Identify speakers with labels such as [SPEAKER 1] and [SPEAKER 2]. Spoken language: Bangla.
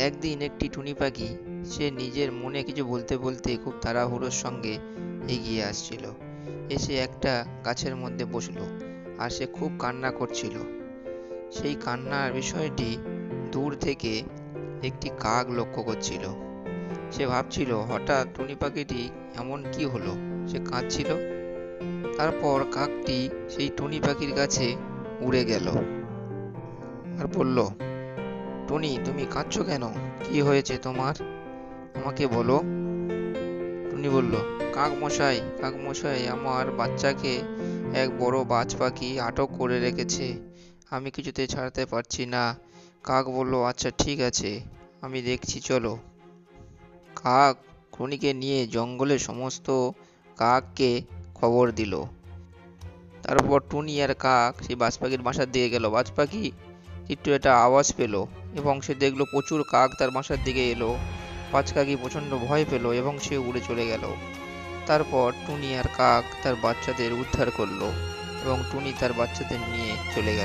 [SPEAKER 1] একদিন একটি টুনি পাখি সে নিজের মনে কিছু বলতে বলতে খুব তাড়াহুড়োর সঙ্গে এগিয়ে আসছিল। এসে একটা গাছের মধ্যে বসলো আর সে খুব কান্না করছিল। সেই কান্নার বিষয়টি দূর থেকে একটি কাক লক্ষ্য করছিল। সে ভাবছিল হঠাৎ টুনি পাখিটি এমন কি হলো, সে কাঁদছিল। তারপর কাকটি সেই টুনি পাখির কাছে উড়ে গেল আর বলল, টুনি, তুমি কাঁদছো কেন? কি হয়েছে তোমার? আমাকে বলো। টুনি বলল, কাক মশাই, আমার বাচ্চাকে এক বড় বাজ পাখি আটক করে রেখেছে। আমি কিছুতে ছাড়তে পারছি না। কাক বলল, আচ্ছা ঠিক আছে, আমি দেখছি, চলো। কাক টুনিকে নিয়ে জঙ্গলের সমস্ত কাককে খবর দিল। তারপর টুনি আর কাক সেই বাজ পাখির বাসার দিকে গেল। বাজ পাখি একটু একটা আওয়াজ পেল এবং সে দেখলো প্রচুর কাক তার বাসার দিকে এলো। বাজ পাখি প্রচন্ড ভয় পেল এবং সে উড়ে চলে গেল। তারপর টুনি আর কাক তার বাচ্চাদের উদ্ধার করলো এবং টুনি তার বাচ্চাদের নিয়ে চলে গেল।